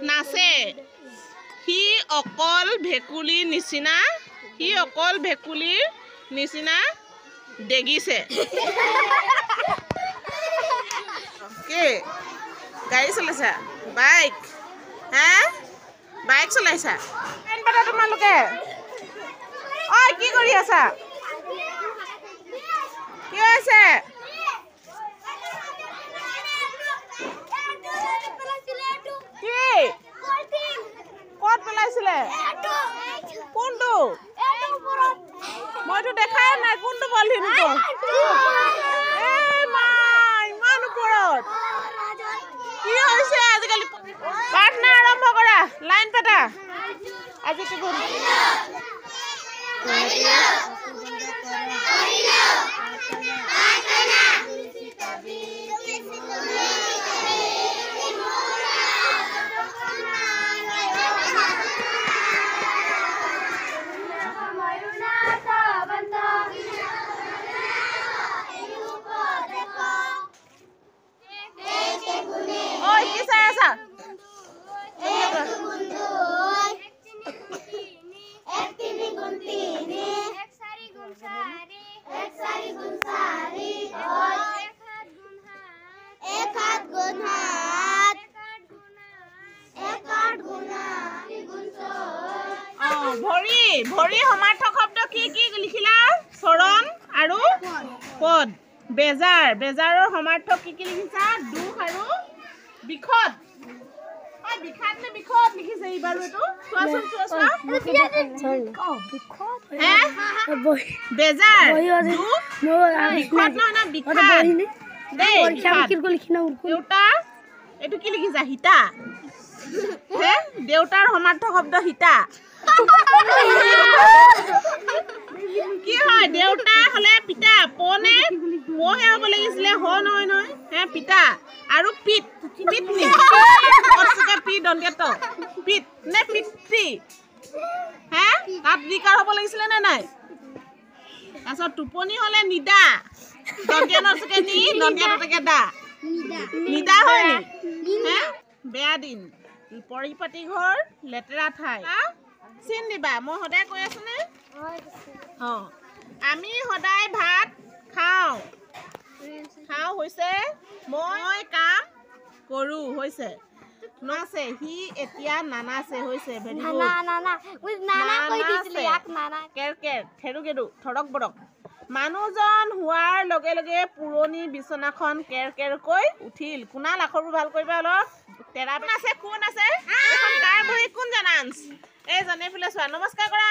নাচে সি অকল ভেকুলীৰ নিচিনা দেগিছে কি গাড়ী চলাইছা বাইক বাইক চলাইছা তোমালোকে ঐ কি কৰি আছা কি হৈছে ক'ত পেলাইছিলে কোনটো মইতো দেখাই নাই কোনটো পলিথিনটো ইমান ওপৰত কি হৈছে আজিকালি প্ৰাৰ্থনা আৰম্ভ কৰা লাইন পাতা আজি ভৰি সমাৰ্থক শব্দ কি কি লিখিলা চৰণ আৰু পদ বেজাৰৰ সমাৰ্থক কি কি লিখিছা দুখ আৰু বিখত বিখাত নে বিখত লিখিছে এইবাৰ এইটো চোৱাচোন বেজাৰ বিখত নহয় বিখাত দেউতা এইটো কি লিখিছা হিতা দেউতাৰ সমাৰ্থক শব্দ হিতা কি হয় দেউতা হলে পিতা পনে পহে হ'ব লাগিছিলে হ নহয় নহয় পিতা আৰু পিত পিতনি অসকে পি দন্তেত পিত নে পিতৃ তাত দিকাৰ হ'ব লাগিছিলে নে নাই তাৰপিছত টোপনি হলে নিদা দন্তিয়া নচকে নি দন্তিয়া তকে দা নিদা হয় নি বেয়া দিন পৰিপাটি ঘৰ লেতেৰা ঠাই চিন দিবা মই সদায় কৈ আছো নে আমি সদায় ভাত খাওঁ হৈছে মই কাম কৰো হৈছে নাচে সি এতিয়া নানাচে হৈছে থৰক বৰক মানুহজন হোৱাৰ লগে লগে পুৰণি বিচনাখন কেৰ কেৰকৈ উঠিল কুনাল আখৰবোৰ ভাল কৰিবা অলপ তেৰা আছে কোন আছে এখন কাৰ বহি কোন জানান্স এই জনে ফুলে চোৱা নমস্কাৰ কৰা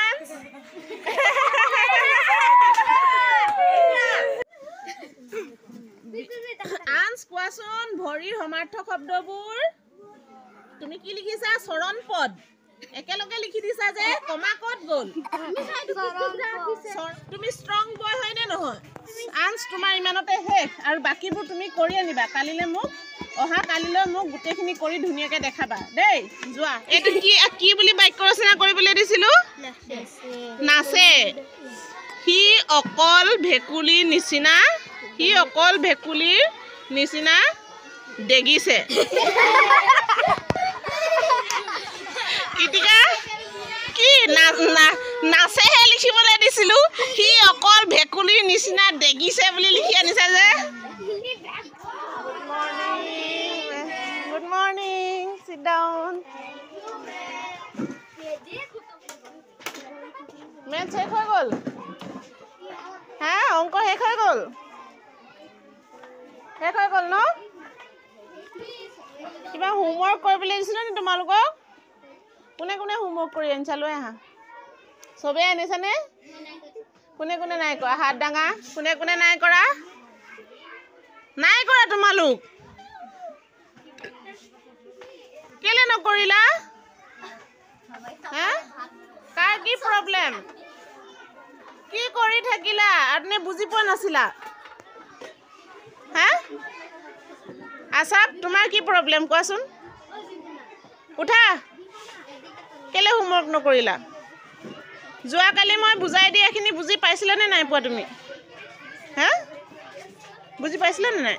আন্স কোৱাচোন ভৰিৰ সমাৰ্থক শব্দবোৰ তুমি কি লিখিছা চৰণ পদ একেলগে লিখি দিছা যে কমা ক'ত গ'ল তুমি ষ্ট্ৰং বয় হয় নে নহয় আন্স তোমাৰ ইমানতে শেষ আৰু বাকীবোৰ তুমি কৰি আনিবা কালিলৈ মোক গোটেইখিনি কৰি ধুনীয়াকে দেখাবা দেই যোৱা এইটো কি বুলি বাক্য ৰচনা কৰিবলৈ দিছিলো নাচে সি অকল ভেকুলীৰ নিচিনা দেগিছে কি নাচেহে লিখিবলৈ দিছিলো সি অকল ভেকুলীৰ নিচিনা দেগিছে বুলি লিখি আনিছা যে Good morning. Sit down. Math শেষ হৈ গ'ল অংক শেষ হৈ গ'ল ন কিবা হোমৱৰ্ক কৰিবলৈ দিছিলে নি তোমালোকক কোনে কোনে হোমৱৰ্ক কৰি আনিছা লৈ আহা চবেই আনিছানে কোনে কোনে নাই কৰা হাত ডাঙা কোনে কোনে নাই কৰা তোমালোক কেলে নকৰিলা কাৰ কি প্ৰব্লেম কি কৰি থাকিলা আপুনি বুজি পোৱা নাছিলা আসাব তোমাৰ কি প্ৰব্লেম কোৱাচোন উঠা কেলে হোমৱৰ্ক নকৰিলা যোৱাকালি মই বুজাই দিয়াখিনি বুজি পাইছিলা নে নাই পোৱা তুমি বুজি পাইছিলা নে নাই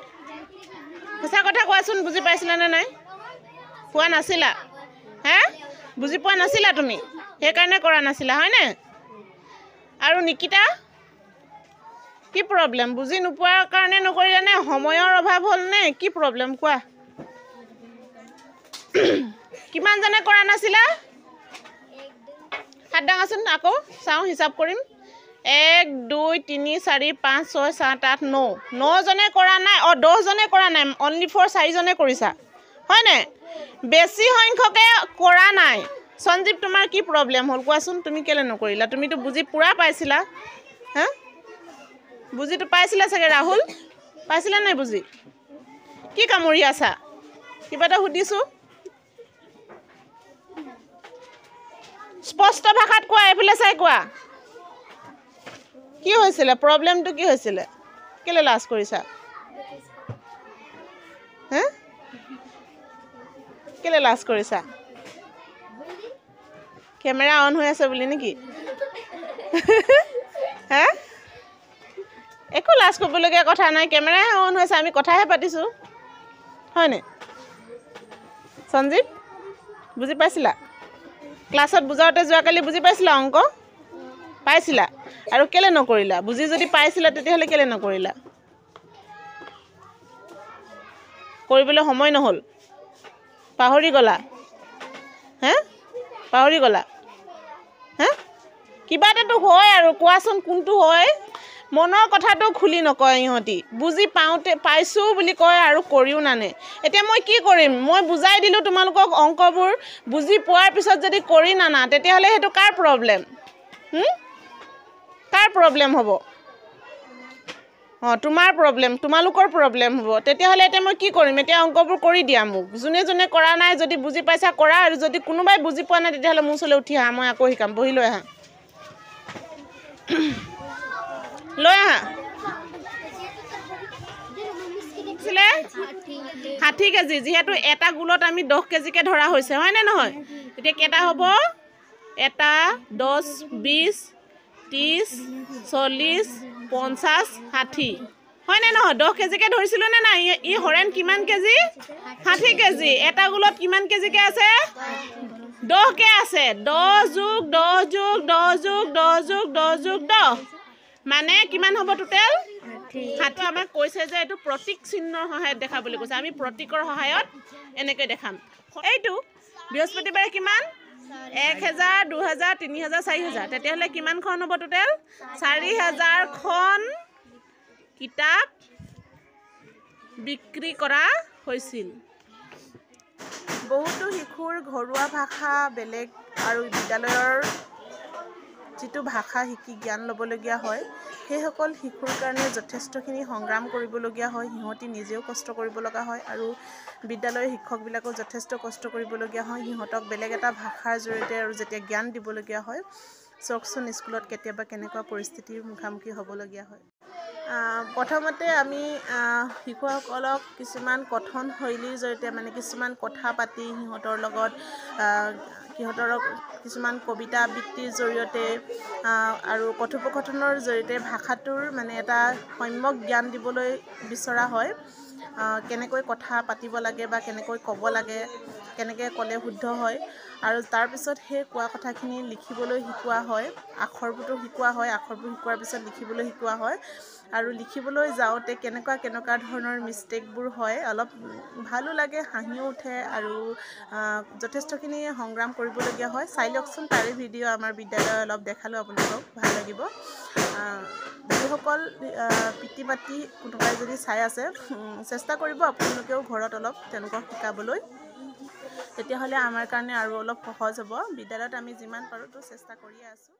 সঁচা কথা কোৱাচোন বুজি পাইছিলা নে নাই পোৱা নাছিলা হে বুজি পোৱা নাছিলা তুমি সেইকাৰণে কৰা নাছিলা হয়নে আৰু নিকিতা কি প্ৰব্লেম বুজি নোপোৱাৰ কাৰণে নকৰিলা নে সময়ৰ অভাৱ হ'ল নে কি প্ৰব্লেম কোৱা কিমান জনে কৰা নাছিলা হাত ডাঙাচোন আকৌ চাওঁ হিচাপ কৰিম 1 2 3 4 5 6 7 8 9 9 জনে কৰা নাই 10 জনে কৰা নাই অনলি ফৰ 4 জনে কৰিছা হয়নে বেছি সংখ্যকে কৰা নাই সঞ্জীৱ তোমাৰ কি প্ৰব্লেম হ'ল কোৱাচোন তুমি কেলে নকৰিলা তুমিতো বুজি পুৰা পাইছিলা হা বুজিটো পাইছিলা চাগে ৰাহুল পাইছিলা নাই বুজি কি কামুৰি আছা কিবা এটা সুধিছো স্পষ্ট ভাষাত কোৱা এফালে চাই কোৱা কি হৈছিল প্ৰব্লেমটো কি হৈছিল কেলে লাজ কৰিছা হে কেলে লাজ কৰিছা কেমেৰা অন হৈ আছে বুলি নেকি হে একো লাজ কৰিবলগীয়া কথা নাই কেমেৰা অন হৈছে আমি কথাহে পাতিছো হয়নে সঞ্জীৱ বুজি পাইছিলা ক্লাছত বুজাওতে যোৱাকালি বুজি পাইছিলা অংক পাইছিলা আৰু কেলে নকৰিলা বুজি যদি পাইছিলা তেতিয়াহলে কেলে নকৰিলা কৰিবলৈ সময় নহল পাহৰি গলা হে পাহৰি গলা হে কিবা এটাতো হয় আৰু কোৱাচোন কোনটো হয় মনৰ কথাটো খুলি নকয় ইহঁতি বুজি পাওঁতে পাইছো বুলি কয় আৰু কৰিও নানে এতিয়া মই কি কৰিম মই বুজাই দিলো তোমালোকক অংকবোৰ বুজি পোৱাৰ পিছত যদি কৰি নানা তেতিয়াহলে হেতু কাৰ প্ৰব্লেম কাৰ প্ৰব্লেম হ'ব তোমাৰ প্ৰব্লেম তোমালোকৰ প্ৰব্লেম হ'ব তেতিয়াহলে এতিয়া মই কি কৰিম এতিয়া অংকবোৰ কৰি দিয়া মোক যোনে যোনে কৰা নাই যদি বুজি পাইছা কৰা আৰু যদি কোনোবাই বুজি পোৱা নাই তেতিয়াহলে মোৰ ওচৰলৈ উঠি আহা মই আকৌ শিকাম বহি লৈ আহা লৈ আহা 60 কেজি যেহেতু এটা গুলত আমি 10 কেজিকে ধৰা হৈছে হয় নে নহয় এতিয়া কেটা হ'ব এটা 10 20 30 40 50 60 হয় নে নহয় 10 কেজিকে ধৰিছিল নে না ই হৰেন কিমান কেজি 60 কেজি এটা গুলত কিমান কেজিকে আছে 10 কে আছে 10 যোগ 10 যোগ 10 যোগ 10 যোগ 10 যোগ 10 মানে কিমান হ'ব টোটাল 60 আমাক কৈছে যে এটো প্ৰতীক চিহ্নৰ সহায়ত দেখাবলৈ কৈছে আমি প্ৰতীকৰ সহায়ত এনেকৈ দেখাম এইটো বৃহস্পতিবাৰে কিমান 1000 2000 3000 4000 তেতিয়াহলে কিমানখন হ'ব টোটাল 4000 খন কিতাপ বিক্ৰী কৰা হৈছিল বহুতো শিশুৰ ঘৰুৱা ভাষা বেলেগ আৰু বিদ্যালয়ৰ যিটো ভাষা শিকি জ্ঞান ল'বলগীয়া হয় সেইসকল শিশুৰ কাৰণে যথেষ্টখিনি সংগ্ৰাম কৰিবলগীয়া হয় সিহঁতি নিজেও কষ্ট কৰিব লগা হয় আৰু বিদ্যালয়ৰ শিক্ষকবিলাকো যথেষ্ট কষ্ট কৰিবলগীয়া হয় সিহঁতক বেলেগ এটা ভাষাৰ জৰিয়তে আৰু যেতিয়া জ্ঞান দিবলগীয়া হয় চকচোন স্কুলত কেতিয়াবা কেনেকুৱা পৰিস্থিতিৰ মুখামুখি হ'বলগীয়া হয় প্ৰথমতে আমি শিশুসকলক কিছুমান কথন শৈলীৰ জৰিয়তে মানে কিছুমান কথা পাতি সিহঁতৰ লগত সিহঁতৰ কিছুমান কবিতা আবৃত্তিৰ জৰিয়তে আৰু কথোপকথনৰ জৰিয়তে ভাষাটোৰ মানে এটা সম্যক জ্ঞান দিবলৈ বিচৰা হয় কেনেকৈ কথা পাতিব লাগে বা কেনেকৈ ক'ব লাগে কেনেকৈ ক'লে শুদ্ধ হয় আৰু তাৰ পিছত সেই কোৱা কথাখিনি লিখিবলৈ শিকোৱা হয় আখৰবোৰটো শিকোৱা হয় আখৰবোৰ শিকোৱাৰ পিছত লিখিবলৈ শিকোৱা হয় আৰু লিখিবলৈ যাওঁতে কেনেকুৱা ধৰণৰ মিষ্টেকবোৰ হয় অলপ ভালো লাগে হাঁহিও উঠে আৰু যথেষ্টখিনি সংগ্ৰাম কৰিবলগীয়া হয় চাই লওকচোন তাৰে ভিডিঅ' আমাৰ বিদ্যালয় অলপ দেখালোঁ আপোনালোকক ভাল লাগিব যিসকল পিতৃ মাতৃ কোনোবাই যদি চাই আছে চেষ্টা কৰিব আপোনালোকেও ঘৰত অলপ তেওঁলোকক শিকাবলৈ তেতিয়াহ'লে আমাৰ কাৰণে আৰু অলপ সহজ হ'ব বিদ্যালয়ত আমি যিমান পাৰোঁ তো চেষ্টা কৰিয়ে আছোঁ